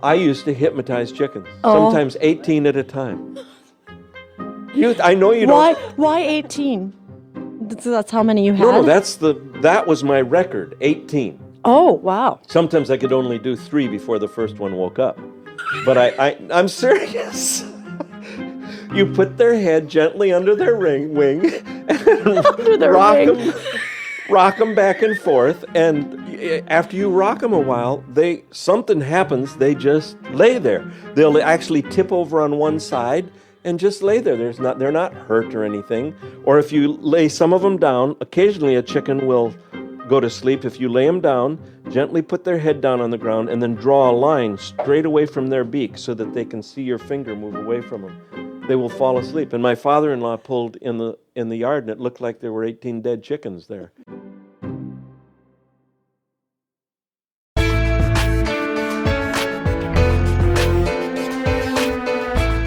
I used to hypnotize chickens, Oh. sometimes 18 at a time. I know you don't. Why 18? That's how many you had? No, that was my record, 18. Oh, wow. Sometimes I could only do 3 before the first one woke up. But I'm serious. You put their head gently under their wing and rock them back and forth, and after you rock them a while, something happens, they just lay there. They'll actually tip over on one side and just lay there. They're not hurt or anything. Or if you lay some of them down, occasionally a chicken will go to sleep. If you lay them down, gently put their head down on the ground and then draw a line straight away from their beak so that they can see your finger move away from them. They will fall asleep. And my father-in-law pulled in the yard, and it looked like there were 18 dead chickens there.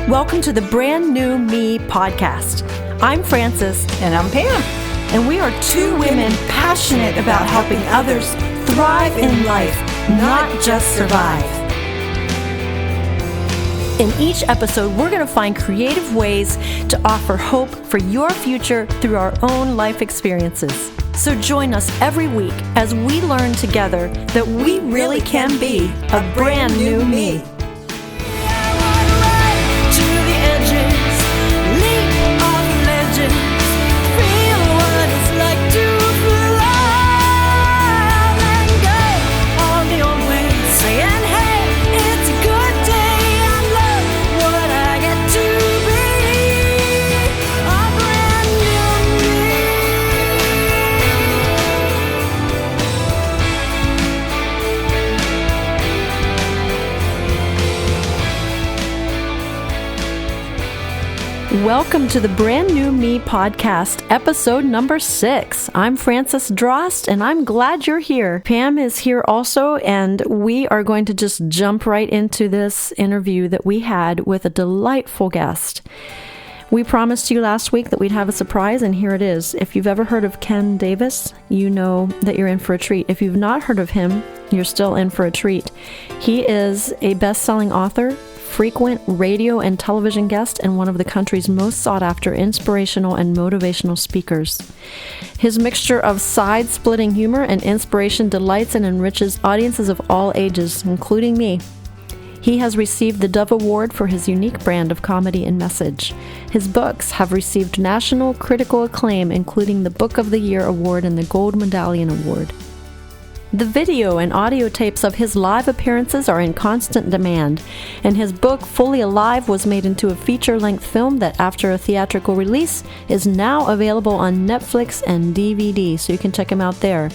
Welcome to the Brand New Me podcast. I'm Frances. And I'm Pam. And we are two women passionate about helping others thrive in life, not just survive. In each episode, we're going to find creative ways to offer hope for your future through our own life experiences. So join us every week as we learn together that we really can be a brand new me. Welcome to the Brand New Me podcast, episode number 6. I'm Frances Drost, and I'm glad you're here. Pam is here also, and we are going to just jump right into this interview that we had with a delightful guest. We promised you last week that we'd have a surprise, and here it is. If you've ever heard of Ken Davis, you know that you're in for a treat. If you've not heard of him, you're still in for a treat. He is a best-selling author, frequent radio and television guest, and one of the country's most sought-after inspirational and motivational speakers. His mixture of side-splitting humor and inspiration delights and enriches audiences of all ages, including me. He has received the Dove Award for his unique brand of comedy and message. His books have received national critical acclaim, including the Book of the Year Award and the Gold Medallion Award. The video and audio tapes of his live appearances are in constant demand, and his book, Fully Alive, was made into a feature-length film that, after a theatrical release, is now available on Netflix and DVD, so you can check him out there.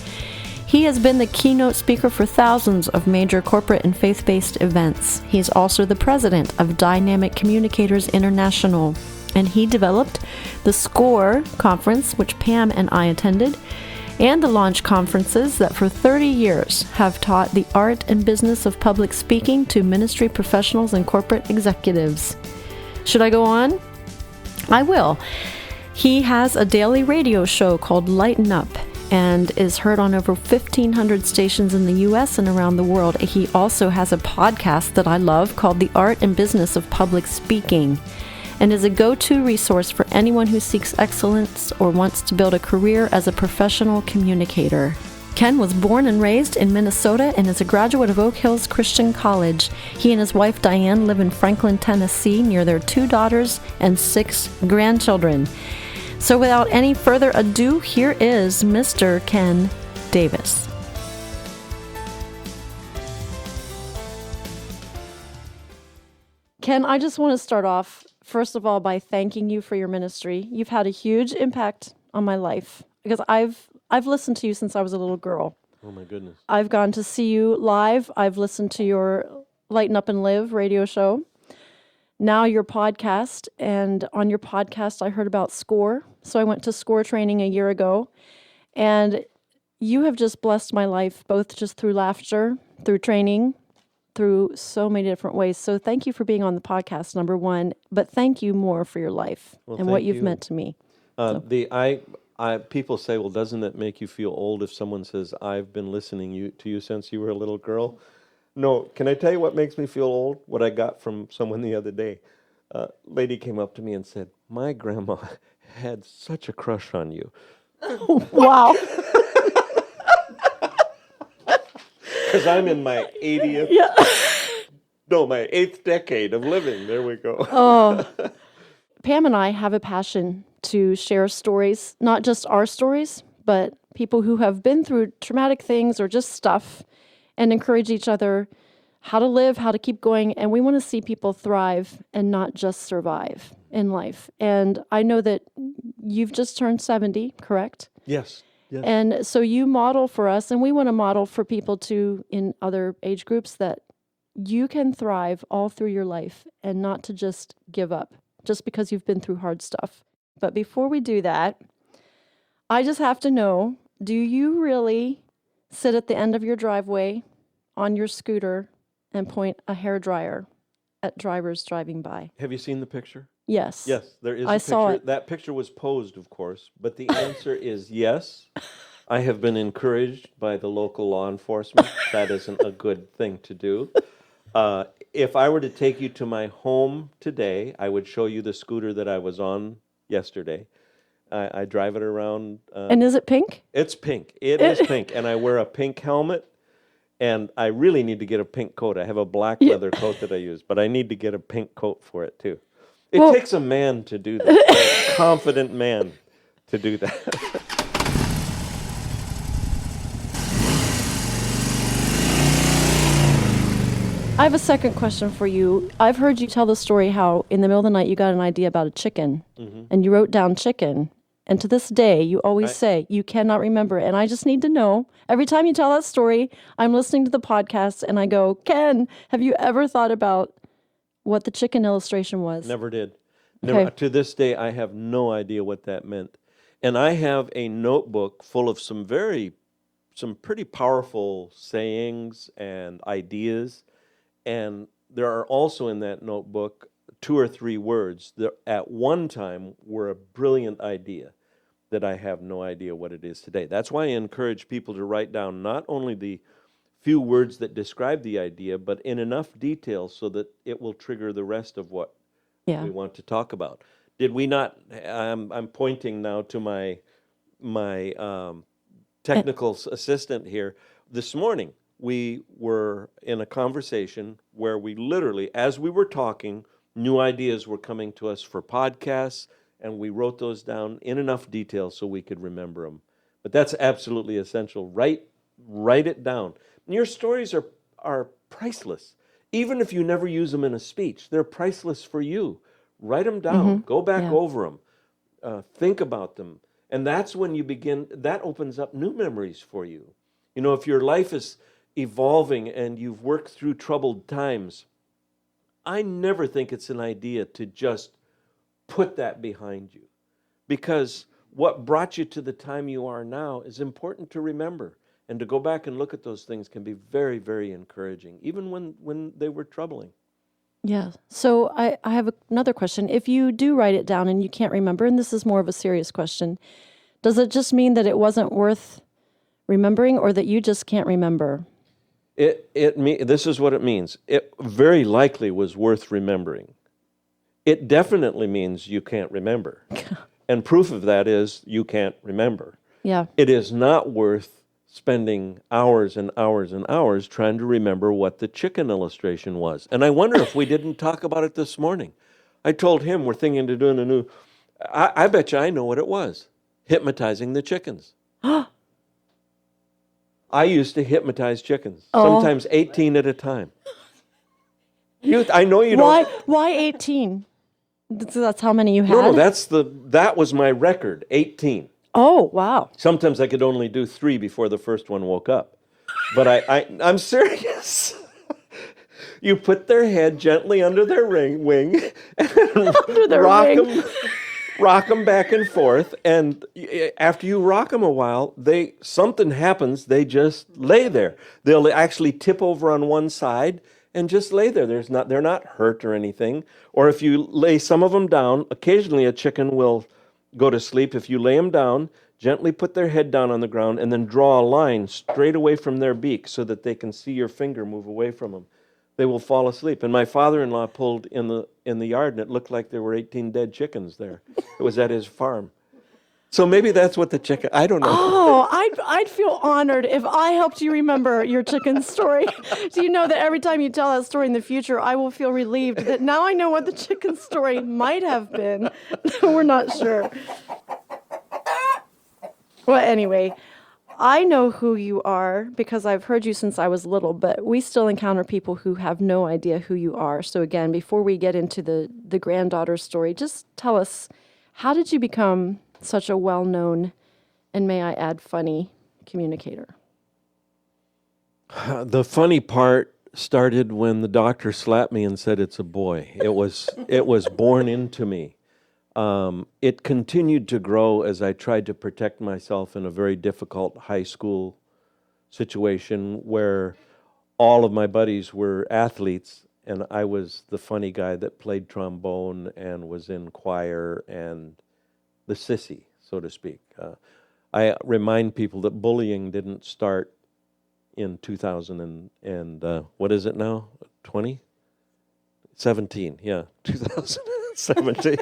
He has been the keynote speaker for thousands of major corporate and faith-based events. He is also the president of Dynamic Communicators International, and he developed the SCORE conference, which Pam and I attended, and the launch conferences that for 30 years have taught the art and business of public speaking to ministry professionals and corporate executives. Should I go on? I will. He has a daily radio show called Lighten Up and is heard on over 1,500 stations in the U.S. and around the world. He also has a podcast that I love called The Art and Business of Public Speaking, and is a go-to resource for anyone who seeks excellence or wants to build a career as a professional communicator. Ken was born and raised in Minnesota and is a graduate of Oak Hills Christian College. He and his wife Diane live in Franklin, Tennessee, near their 2 daughters and 6 grandchildren. So without any further ado, here is Mr. Ken Davis. Ken, I just want to start off, first of all, by thanking you for your ministry. You've had a huge impact on my life because I've listened to you since I was a little girl. Oh my goodness. I've gone to see you live. I've listened to your Lighten Up and Live radio show. Now your podcast, and on your podcast I heard about SCORE. So I went to SCORE training a year ago, and you have just blessed my life, both just through laughter, through training, through so many different ways. So thank you for being on the podcast, number one, but thank you more for your life and what you've meant to me. People say, well, doesn't it make you feel old if someone says, I've been listening to you since you were a little girl? No, can I tell you what makes me feel old? What I got from someone the other day. Lady came up to me and said, "My grandma had such a crush on you." Wow. Because I'm in my 80th, Yeah. no, my 8th decade of living. There we go. Oh. Pam and I have a passion to share stories, not just our stories, but people who have been through traumatic things or just stuff, and encourage each other how to live, how to keep going. And we want to see people thrive and not just survive in life. And I know that you've just turned 70, correct? Yes. And so you model for us, and we want to model for people too in other age groups that you can thrive all through your life and not to just give up just because you've been through hard stuff. But before we do that, I just have to know, do you really sit at the end of your driveway on your scooter and point a hairdryer at drivers driving by? Have you seen the picture? Yes. Yes, there is a I picture. saw it. That picture was posed, of course, but the answer is yes. I have been encouraged by the local law enforcement. That isn't a good thing to do. If I were to take you to my home today, I would show you the scooter that I was on yesterday. I drive it around. And is it pink? It's pink. It is pink. And I wear a pink helmet. And I really need to get a pink coat. I have a black leather coat that I use, but I need to get a pink coat for it too. It takes a man to do that, a confident man to do that. I have a second question for you. I've heard you tell the story how in the middle of the night you got an idea about a chicken, and you wrote down chicken. And to this day, you always say you cannot remember. And I just need to know, every time you tell that story, I'm listening to the podcast and I go, Ken, have you ever thought about what the chicken illustration was? Never did. Never. Okay. To this day, I have no idea what that meant. And I have a notebook full of some pretty powerful sayings and ideas. And there are also in that notebook 2 or 3 words that at one time were a brilliant idea that I have no idea what it is today. That's why I encourage people to write down not only the few words that describe the idea, but in enough detail so that it will trigger the rest of what we want to talk about. Did we not? I'm pointing now to my technical assistant here. This morning, we were in a conversation where we literally, as we were talking, new ideas were coming to us for podcasts, and we wrote those down in enough detail so we could remember them. But that's absolutely essential. Write it down. And your stories are priceless. Even if you never use them in a speech, they're priceless for you. Write them down. Go back over them. Think about them. And that's when you begin, that opens up new memories for you. You know, if your life is evolving and you've worked through troubled times, I never think it's an idea to just put that behind you, because what brought you to the time you are now is important to remember, and to go back and look at those things can be very, very encouraging, even when they were troubling. Yeah. So I have another question. If you do write it down and you can't remember, and this is more of a serious question, does it just mean that it wasn't worth remembering, or that you just can't remember? This is what it means. It very likely was worth remembering. It definitely means you can't remember. And proof of that is you can't remember. Yeah. It is not worth spending hours and hours and hours trying to remember what the chicken illustration was. And I wonder if we didn't talk about it this morning. I told him we're thinking of doing a new, I bet you I know what it was. Hypnotizing the chickens. I used to hypnotise chickens, sometimes 18 at a time. I know you don't. Why 18? That's how many you had? No, that was my record, 18. Oh, wow. Sometimes I could only do 3 before the first one woke up. But I'm serious. You put their head gently under their wing and rock them back and forth, and after you rock them a while, something happens. They just lay there. They'll actually tip over on one side and just lay there. They're not hurt or anything. Or if you lay some of them down, occasionally a chicken will go to sleep. If you lay them down, gently put their head down on the ground, and then draw a line straight away from their beak so that they can see your finger move away from them. They will fall asleep. And my father-in-law pulled in the yard, and it looked like there were 18 dead chickens there. It was at his farm. So maybe that's what the chicken, I don't know. Oh, I'd feel honored if I helped you remember your chicken story. Do you know that every time you tell that story in the future, I will feel relieved that now I know what the chicken story might have been. We're not sure. Well, anyway, I know who you are because I've heard you since I was little, but we still encounter people who have no idea who you are. So again, before we get into the granddaughter story, just tell us, how did you become such a well-known, and may I add, funny communicator? The funny part started when the doctor slapped me and said it's a boy. It was born into me. It continued to grow as I tried to protect myself in a very difficult high school situation where all of my buddies were athletes and I was the funny guy that played trombone and was in choir and the sissy, so to speak. I remind people that bullying didn't start in 2000 and what is it now? 20? 17, yeah, 2017.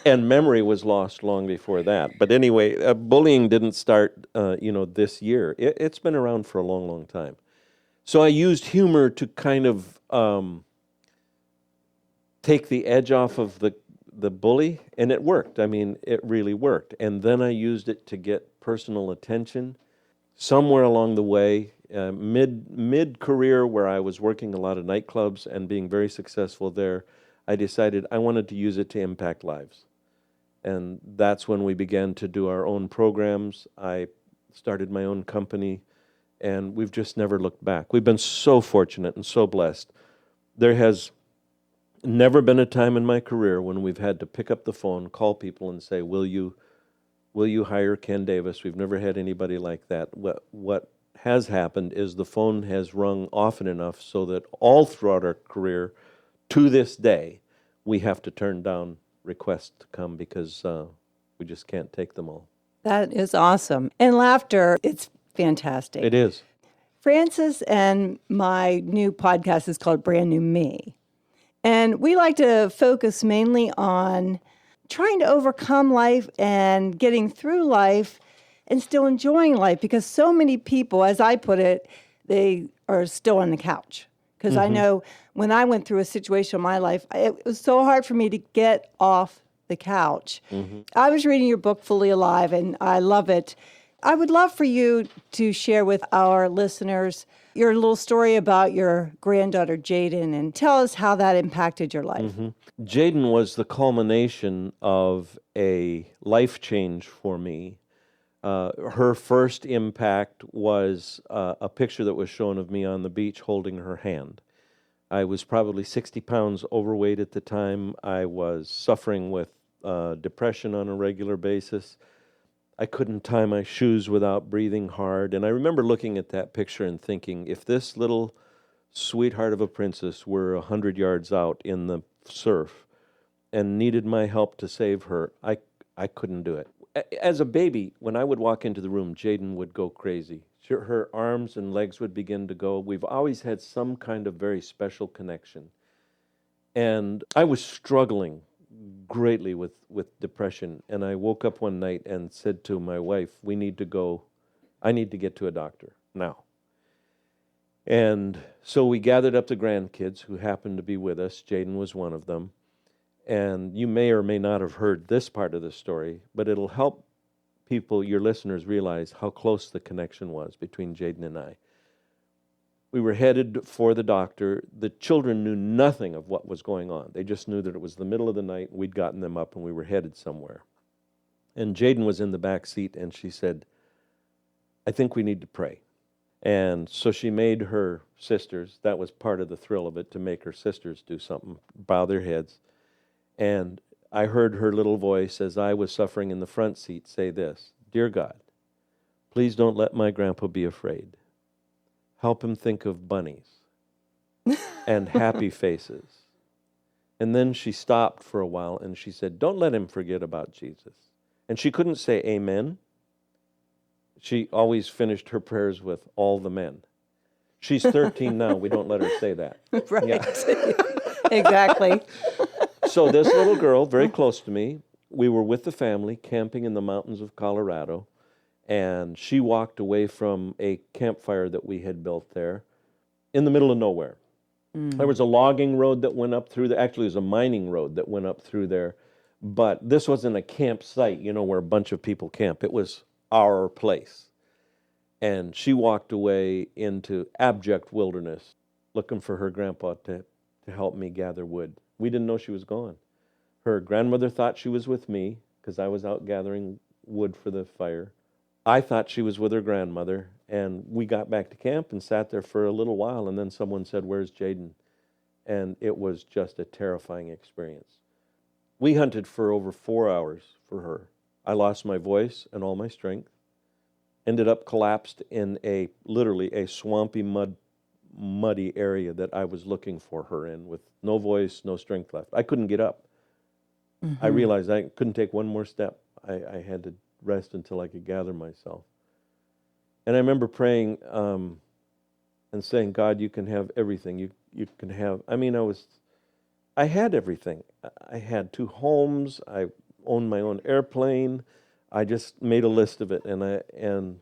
And memory was lost long before that. But anyway, bullying didn't start, this year. It's been around for a long, long time. So I used humor to kind of take the edge off of the bully, and it worked. I mean, it really worked. And then I used it to get personal attention. Somewhere along the way, mid-career where I was working a lot of nightclubs and being very successful there, I decided I wanted to use it to impact lives. And that's when we began to do our own programs. I started my own company, and we've just never looked back. We've been so fortunate and so blessed. There has never been a time in my career when we've had to pick up the phone, call people and say, will you hire Ken Davis? We've never had anybody like that. What has happened is the phone has rung often enough so that all throughout our career, to this day, we have to turn down requests to come because we just can't take them all. That is awesome. And laughter, it's fantastic. It is. Frances and my new podcast is called Brand New Me. And we like to focus mainly on trying to overcome life and getting through life and still enjoying life, because so many people, as I put it, they are still on the couch. Because I know when I went through a situation in my life, it was so hard for me to get off the couch. I was reading your book, Fully Alive, and I love it. I would love for you to share with our listeners your little story about your granddaughter, Jaden, and tell us how that impacted your life. Jaden was the culmination of a life change for me. Her first impact was a picture that was shown of me on the beach holding her hand. I was probably 60 pounds overweight at the time. I was suffering with depression on a regular basis. I couldn't tie my shoes without breathing hard. And I remember looking at that picture and thinking, if this little sweetheart of a princess were 100 yards out in the surf and needed my help to save her, I couldn't do it. As a baby, when I would walk into the room, Jaden would go crazy. Her arms and legs would begin to go. We've always had some kind of very special connection. And I was struggling greatly with depression. And I woke up one night and said to my wife, I need to get to a doctor now. And so we gathered up the grandkids who happened to be with us. Jaden was one of them. And you may or may not have heard this part of the story, but it'll help people, your listeners, realize how close the connection was between Jaden and I. We were headed for the doctor. The children knew nothing of what was going on. They just knew that it was the middle of the night, we'd gotten them up, and we were headed somewhere. And Jaden was in the back seat, and she said, I think we need to pray. And so she made her sisters, that was part of the thrill of it, to make her sisters do something, bow their heads. And I heard her little voice as I was suffering in the front seat say this, Dear God, please don't let my grandpa be afraid. Help him think of bunnies and happy faces. And then she stopped for a while and she said, don't let him forget about Jesus. And she couldn't say amen. She always finished her prayers with all the men. She's 13 now. We don't let her say that. Right. Yeah. Exactly. So this little girl, very close to me, we were with the family camping in the mountains of Colorado, and she walked away from a campfire that we had built there in the middle of nowhere. There was a logging road that went up through there. Actually, it was a mining road that went up through there. But this wasn't a campsite, where a bunch of people camp. It was our place. And she walked away into abject wilderness looking for her grandpa to help me gather wood. We didn't know she was gone. Her grandmother thought she was with me because I was out gathering wood for the fire. I thought she was with her grandmother, and we got back to camp and sat there for a little while, and then someone said, "Where's Jaden?" And it was just a terrifying experience. We hunted for over 4 hours for her. I lost my voice and all my strength. Ended up collapsed in literally a swampy, muddy area that I was looking for her in, with no voice, no strength left. I couldn't get up. I realized I couldn't take one more step. I had to rest until I could gather myself. And I remember praying and saying, "God, you can have everything. You can have." I had everything. I had 2 homes. I owned my own airplane. I just made a list of it, and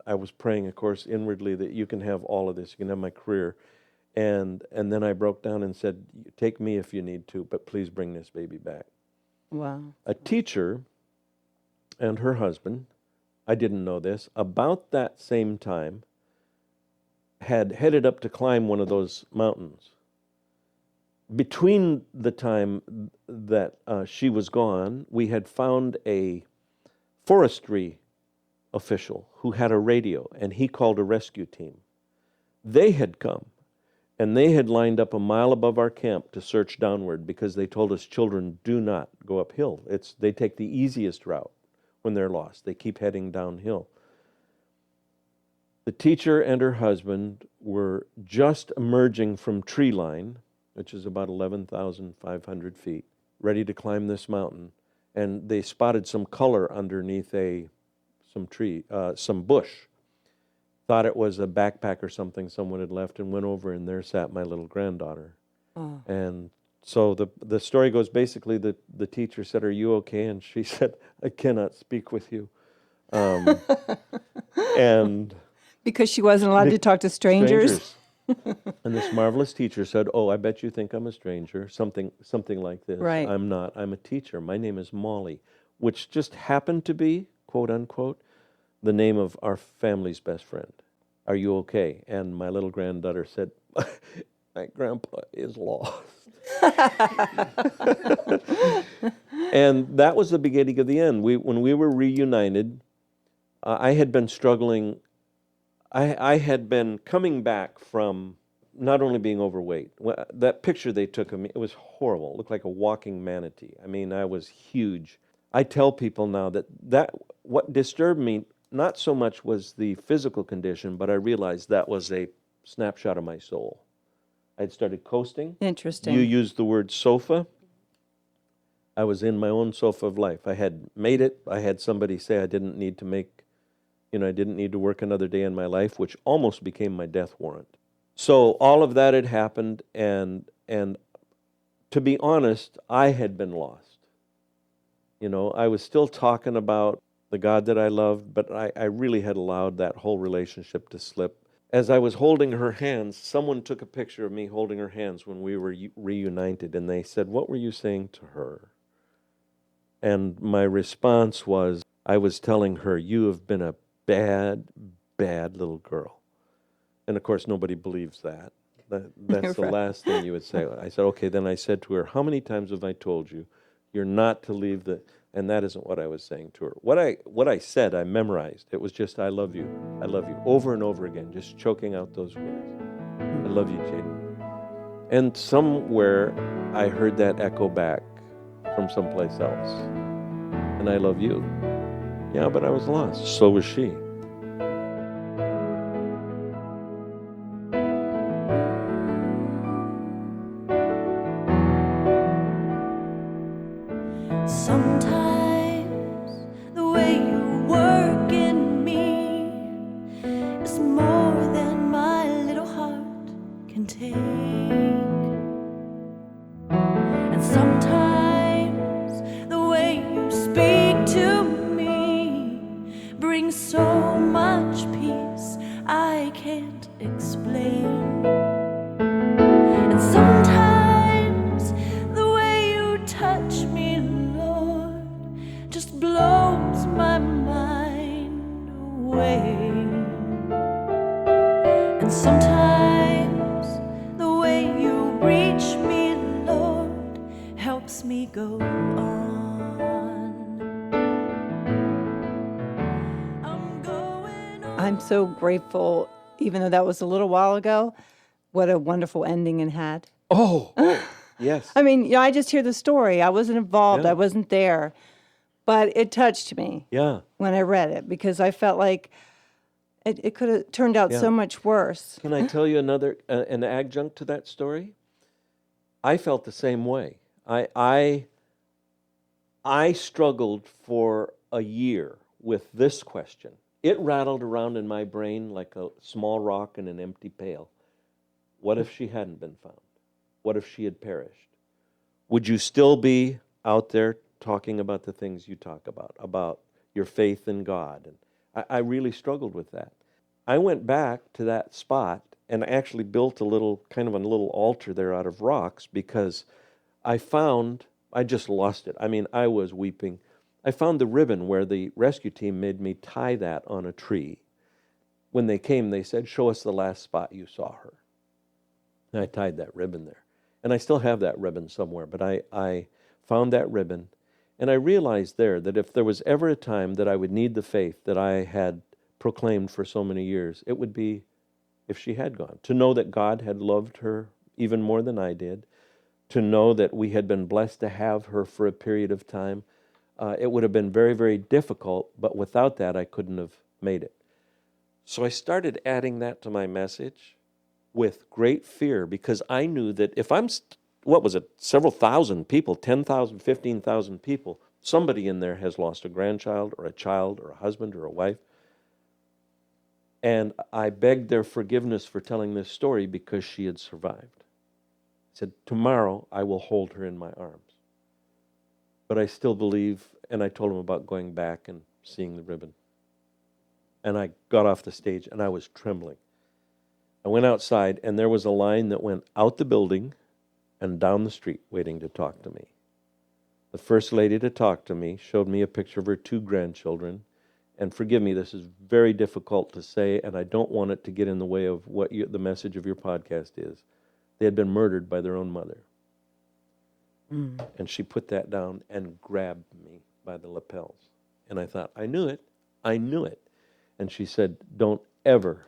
I was praying, of course, inwardly, that you can have all of this. You can have my career. And then I broke down and said, "Take me if you need to, but please bring this baby back." Wow. A teacher and her husband, I didn't know this, about that same time, had headed up to climb one of those mountains. Between the time that she was gone, we had found a forestry official who had a radio, and he called a rescue team. They had come, and they had lined up a mile above our camp to search downward, because they told us children do not go uphill. They take the easiest route when they're lost. They keep heading downhill. The teacher and her husband were just emerging from tree line, which is about 11,500 feet, ready to climb this mountain. And they spotted some color underneath some bush. Thought it was a backpack or something someone had left, and went over, and there sat my little granddaughter. Oh. And so the story goes, basically the teacher said, "Are you okay?" And she said, "I cannot speak with you." And because she wasn't allowed to talk to strangers. And this marvelous teacher said, "Oh, I bet you think I'm a stranger," something like this. Right. "I'm not. I'm a teacher. My name is Molly," which just happened to be, quote unquote, the name of our family's best friend. "Are you okay?" And my little granddaughter said, "My grandpa is lost." And that was the beginning of the end. When we were reunited, I had been struggling. I had been coming back from not only being overweight. That picture they took of me, it was horrible. It looked like a walking manatee. I was huge. I tell people now that what disturbed me not so much was the physical condition, but I realized that was a snapshot of my soul. I'd started coasting. Interesting. You used the word sofa. I was in my own sofa of life. I had made it. I had somebody say I didn't need to work another day in my life, which almost became my death warrant. So all of that had happened, and to be honest, I had been lost. I was still talking about the God that I loved, but I really had allowed that whole relationship to slip. As I was holding her hands, someone took a picture of me holding her hands when we were reunited, and they said, "What were you saying to her?" And my response was, I was telling her, "You have been a bad, bad little girl." And of course, nobody believes that. That's the last thing you would say. I said, "Okay," then I said to her, "How many times have I told you you're not to leave the..." And that isn't what I was saying to her. What I said, I memorized. It was just, "I love you, over and over again," just choking out those words. "I love you, Jaden." And somewhere I heard that echo back from someplace else. "And I love you." Yeah, but I was lost. So was she. Sometimes go on. I'm so grateful, even though that was a little while ago, what a wonderful ending it had. Oh, yes. I mean, I just hear the story. I wasn't involved. Yeah. I wasn't there. But it touched me when I read it because I felt like it could have turned out so much worse. Can I tell you another, an adjunct to that story? I felt the same way. I struggled for a year with this question. It rattled around in my brain like a small rock in an empty pail. What if she hadn't been found? What if she had perished? Would you still be out there talking about the things you talk about your faith in God? And I really struggled with that. I went back to that spot and actually built a little altar there out of rocks because I just lost it. I mean, I was weeping. I found the ribbon where the rescue team made me tie that on a tree. When they came, they said, "Show us the last spot you saw her." And I tied that ribbon there. And I still have that ribbon somewhere, but I found that ribbon, and I realized there that if there was ever a time that I would need the faith that I had proclaimed for so many years, it would be if she had gone. To know that God had loved her even more than I did, to know that we had been blessed to have her for a period of time, it would have been very, very difficult, but without that, I couldn't have made it. So I started adding that to my message with great fear because I knew that if several thousand people, 10,000, 15,000 people, somebody in there has lost a grandchild or a child or a husband or a wife. And I begged their forgiveness for telling this story because she had survived. I said, tomorrow I will hold her in my arms. But I still believe, and I told him about going back and seeing the ribbon. And I got off the stage and I was trembling. I went outside and there was a line that went out the building and down the street waiting to talk to me. The first lady to talk to me showed me a picture of her 2 grandchildren. And forgive me, this is very difficult to say, and I don't want it to get in the way of what the message of your podcast is. They had been murdered by their own mother. And she put that down and grabbed me by the lapels. And I thought, I knew it. And she said, don't ever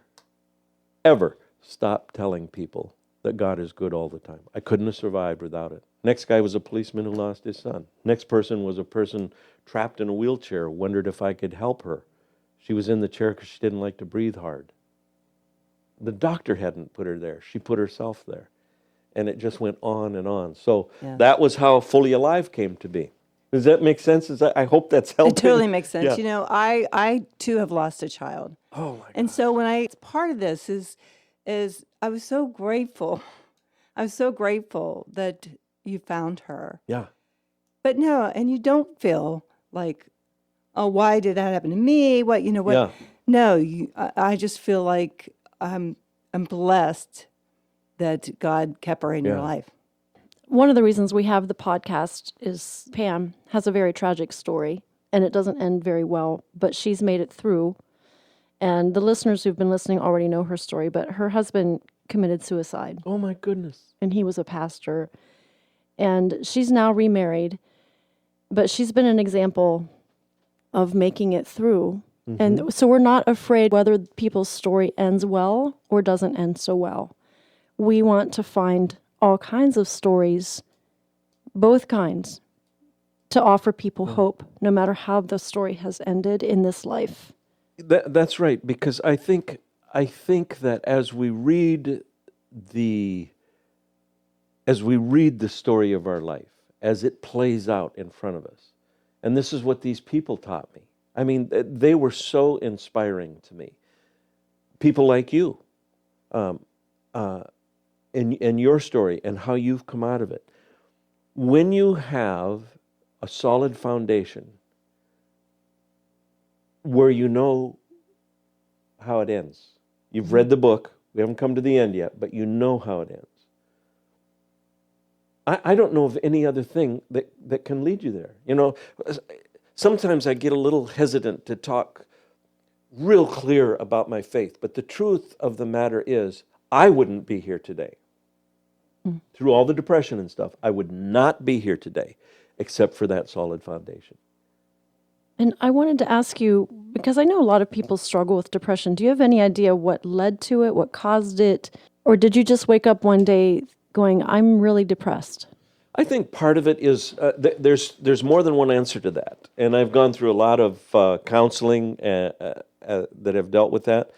stop telling people that God is good all the time. I couldn't have survived without it. Next guy was a policeman who lost his son. Next person was a person trapped in a wheelchair, wondered if I could help her. She was in the chair because she didn't like to breathe hard. The doctor hadn't put her there. She put herself there. And it just went on and on. So that was how Fully Alive came to be. Does that make sense? I hope that's helping. It totally makes sense. Yeah. You know, I too have lost a child. Oh, my God. And so part of this is I was so grateful. I was so grateful that you found her. Yeah. But no, and you don't feel like, oh, why did that happen to me? What? Yeah. No, I just feel like I'm blessed that God kept her in your life. One of the reasons we have the podcast is Pam has a very tragic story, and it doesn't end very well, but she's made it through. And the listeners who've been listening already know her story, but her husband committed suicide. Oh, my goodness. And he was a pastor. And she's now remarried, but she's been an example of making it through. Mm-hmm. And so we're not afraid whether people's story ends well or doesn't end so well. We want to find all kinds of stories, both kinds, to offer people hope, no matter how the story has ended in this life. That's right, because I think that as we read the story of our life, as it plays out in front of us, and this is what these people taught me. I mean, they were so inspiring to me. People like you, in your story and how you've come out of it. When you have a solid foundation where you know how it ends. You've read the book. We haven't come to the end yet, but you know how it ends. I don't know of any other thing that can lead you there. You know, sometimes I get a little hesitant to talk real clear about my faith, but the truth of the matter is I wouldn't be here today through all the depression and stuff, I would not be here today except for that solid foundation. And I wanted to ask you, because I know a lot of people struggle with depression, do you have any idea what led to it, what caused it? Or did you just wake up one day going, I'm really depressed? I think part of it is there's more than one answer to that. And I've gone through a lot of counseling that have dealt with that.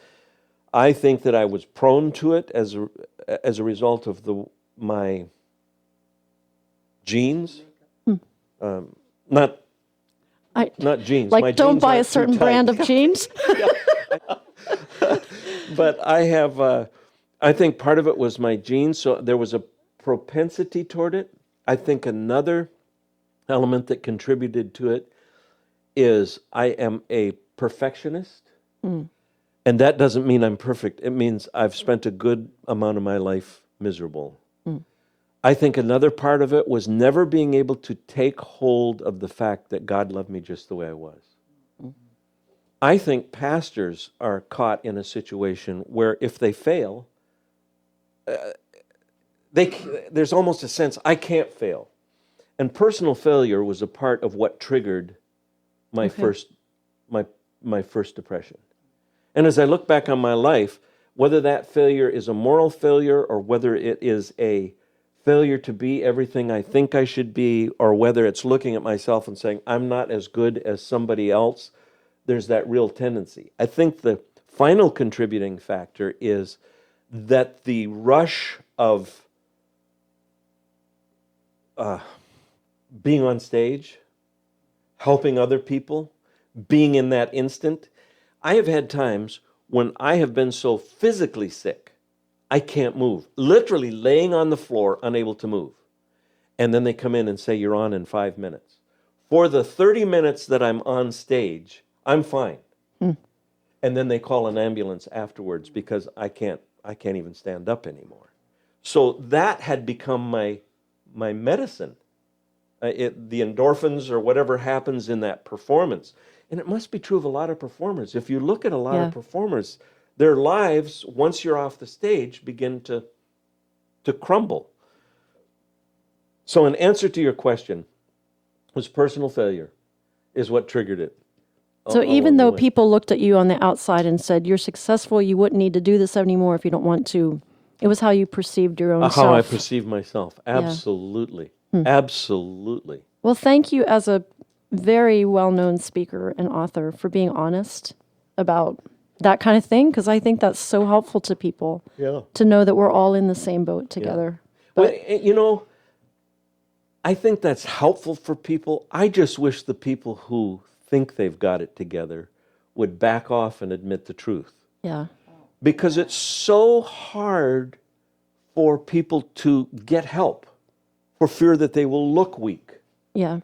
I think that I was prone to it as a result of my genes. Not jeans. Like, my don't jeans buy a aren't too certain tight. brand of jeans? But I think part of it was my genes, so there was a propensity toward it. I think another element that contributed to it is I am a perfectionist. And that doesn't mean I'm perfect. It means I've spent a good amount of my life miserable. I think another part of it was never being able to take hold of the fact that God loved me just the way I was. I think pastors are caught in a situation where if they fail, there's almost a sense, I can't fail. And personal failure was a part of what triggered my first depression. And as I look back on my life, whether that failure is a moral failure or whether it is a failure to be everything I think I should be, or whether it's looking at myself and saying, I'm not as good as somebody else, there's that real tendency. I think the final contributing factor is that the rush of being on stage, helping other people, being in that instant. I have had times when I have been so physically sick, I can't move, literally laying on the floor, unable to move. And then they come in and say, you're on in 5 minutes. For the 30 minutes that I'm on stage, I'm fine. And then they call an ambulance afterwards because I can't even stand up anymore. So that had become my medicine. The endorphins or whatever happens in that performance. And it must be true of a lot of performers. If you look at a lot of performers, their lives, once you're off the stage, begin to crumble. So in answer to your question, was personal failure is what triggered it. So even though people looked at you on the outside and said, you're successful, you wouldn't need to do this anymore if you don't want to, it was how you perceived your own self. How I perceived myself. Absolutely. Absolutely. Well, thank you as a very well-known speaker and author for being honest about that kind of thing, because I think that's so helpful to people to know that we're all in the same boat together. But, well, I think that's helpful for people. I just wish the people who think they've got it together would back off and admit the truth. Yeah. Because it's so hard for people to get help for fear that they will look weak. Yeah.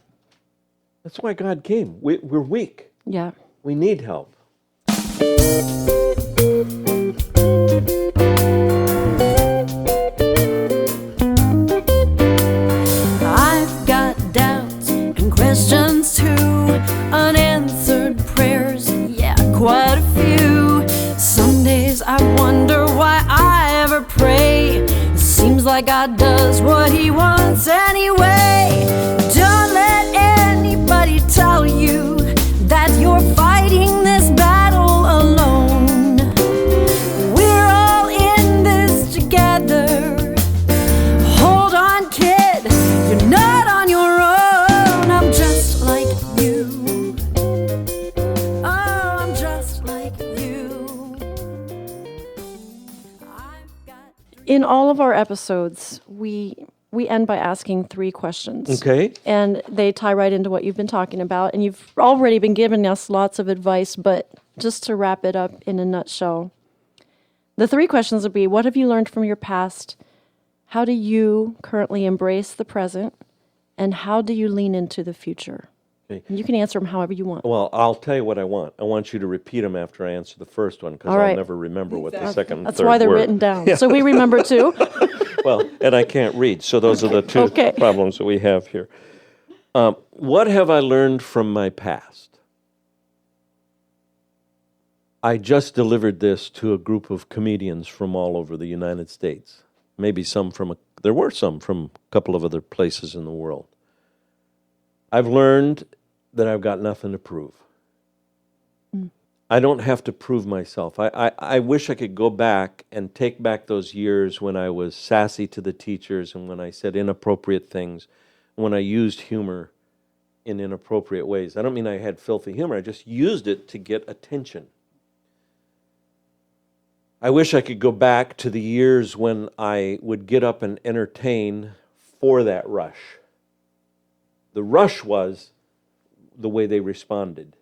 That's why God came. We're weak. Yeah. We need help. I've got doubts and questions too, unanswered prayers, quite a few. Some days I wonder why I ever pray. It seems like God does what He wants anyway. Don't let anybody tell you that you're fighting this battle alone. We're all in this together. Hold on, kid, you're not on your own. I'm just like you. Oh, I'm just like you. In all of our episodes, we end by asking 3 questions. Okay. And they tie right into what you've been talking about. And you've already been giving us lots of advice, but just to wrap it up in a nutshell, the 3 questions would be, what have you learned from your past? How do you currently embrace the present? And how do you lean into the future? Okay. And you can answer them however you want. Well, I'll tell you what I want. I want you to repeat them after I answer the first one, because I'll never remember what the second and third were. That's why they're written down. Yeah. So we remember too. Well, and I can't read, so those are the 2 problems that we have here. What have I learned from my past? I just delivered this to a group of comedians from all over the United States. maybe there were some from a couple of other places in the world. I've learned that I've got nothing to prove. I don't have to prove myself. I wish I could go back and take back those years when I was sassy to the teachers and when I said inappropriate things, when I used humor in inappropriate ways. I don't mean I had filthy humor. I just used it to get attention. I wish I could go back to the years when I would get up and entertain for that rush. The rush was the way they responded,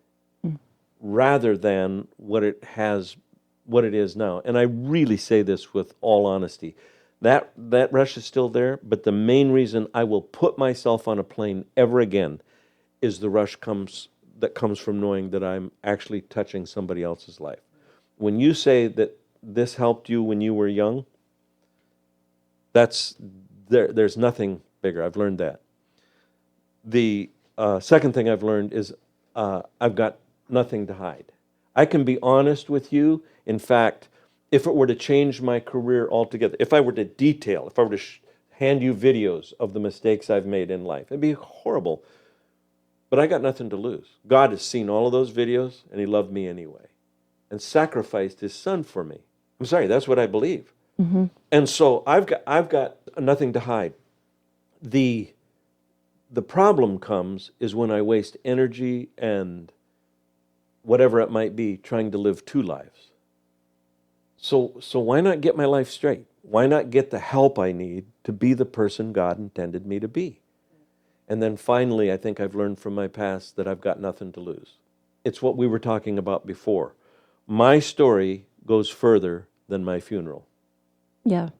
rather than what it is now. And I really say this with all honesty. That rush is still there, but the main reason I will put myself on a plane ever again is the rush that comes from knowing that I'm actually touching somebody else's life. When you say that this helped you when you were young, there's nothing bigger. I've learned that. The second thing I've learned is I've got nothing to hide. I can be honest with you. In fact, if it were to change my career altogether, if I were to hand you videos of the mistakes I've made in life, it'd be horrible. But I got nothing to lose. God has seen all of those videos, and he loved me anyway and sacrificed his son for me. I'm sorry, that's what I believe. Mm-hmm. And so I've got nothing to hide. The problem comes is when I waste energy and whatever it might be trying to live two lives. So why not get my life straight? Why not get the help I need to be the person God intended me to be? And then finally, I think I've learned from my past that I've got nothing to lose. It's what we were talking about before. My story goes further than my funeral. Yeah,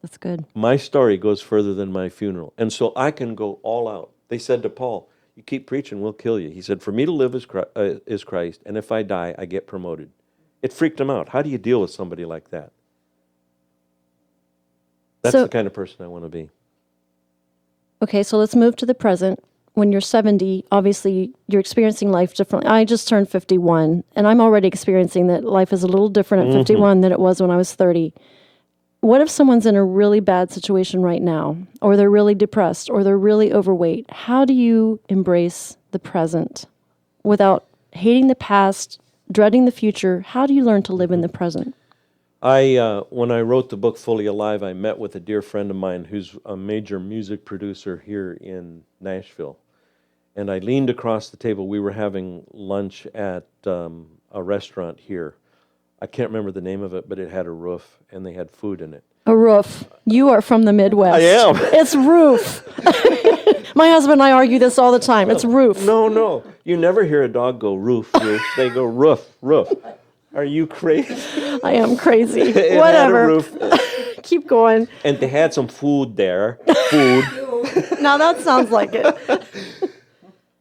that's good. My story goes further than my funeral. And so I can go all out. They said to Paul, you keep preaching, we'll kill you. He said, for me to live is Christ, and if I die, I get promoted. It freaked him out. How do you deal with somebody like that? That's the kind of person I want to be. Okay, so let's move to the present. When you're 70, obviously you're experiencing life differently. I just turned 51, and I'm already experiencing that life is a little different at 51 than it was when I was 30. What if someone's in a really bad situation right now, or they're really depressed, or they're really overweight? How do you embrace the present without hating the past, dreading the future? How do you learn to live in the present? When I wrote the book Fully Alive, I met with a dear friend of mine who's a major music producer here in Nashville. And I leaned across the table. We were having lunch at a restaurant here. I can't remember the name of it, but it had a roof, and they had food in it. A roof. You are from the Midwest. I am. It's roof. My husband and I argue this all the time. It's roof. No. You never hear a dog go roof, roof. They go roof, roof. Are you crazy? I am crazy. It Whatever. had a roof. Keep going. And they had some food there. Food. Now that sounds like it.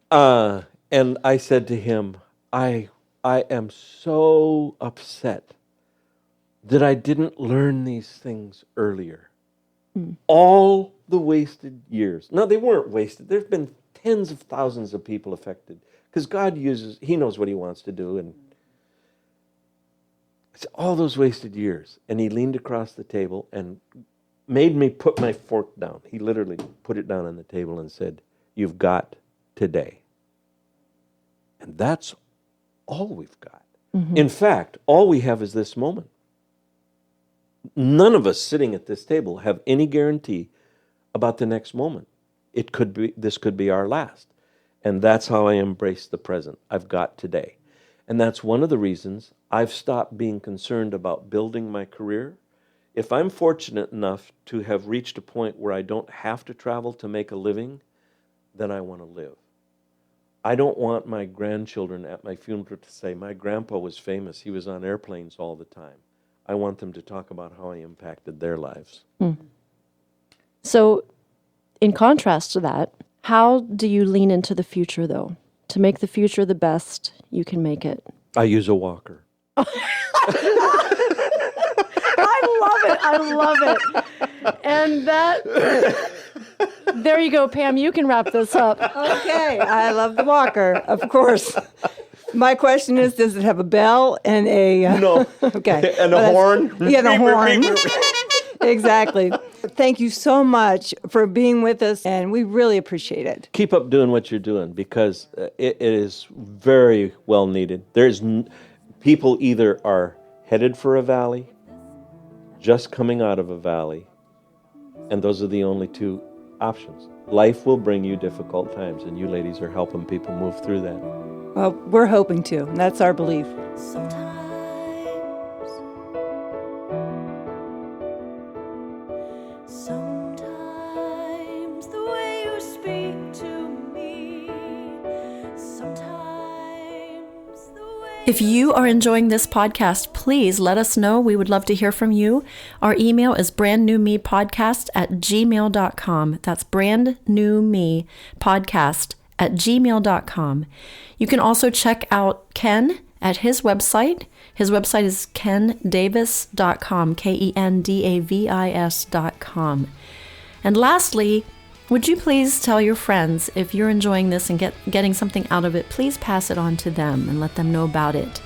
And I said to him, I am so upset that I didn't learn these things earlier. All the wasted years. No, they weren't wasted. There's been tens of thousands of people affected because God he knows what he wants to do. And it's all those wasted years. And he leaned across the table and made me put my fork down. He literally put it down on the table and said, you've got today. And that's all we've got. Mm-hmm. In fact, all we have is this moment. None of us sitting at this table have any guarantee about the next moment. This could be our last. And that's how I embrace the present. I've got today. And that's one of the reasons I've stopped being concerned about building my career. If I'm fortunate enough to have reached a point where I don't have to travel to make a living, then I want to live. I don't want my grandchildren at my funeral to say, my grandpa was famous. He was on airplanes all the time. I want them to talk about how I impacted their lives. So, in contrast to that, how do you lean into the future, though, to make the future the best you can make it? I use a walker. I love it. And there you go, Pam. You can wrap this up. Okay, I love the walker, of course. My question is, does it have a bell and a... No. Okay. And a horn? Yeah, the horn. Exactly. Thank you so much for being with us, and we really appreciate it. Keep up doing what you're doing because it is very well needed. People either are headed for a valley, just coming out of a valley, and those are the only two options. Life will bring you difficult times, and you ladies are helping people move through that. Well, we're hoping to, and that's our belief. Sometimes the way you speak to me, If you are enjoying this podcast, please let us know. We would love to hear from you. Our email is brandnewmepodcast@gmail.com. That's brandnewmepodcast@gmail.com. You can also check out Ken at his website. His website is kendavis.com, KENDAVIS.com. And lastly, would you please tell your friends if you're enjoying this and getting something out of it, please pass it on to them and let them know about it.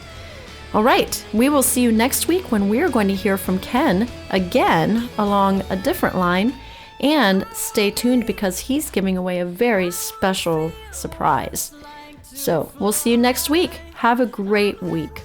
All right, we will see you next week when we're going to hear from Ken again along a different line. And stay tuned because he's giving away a very special surprise. So we'll see you next week. Have a great week.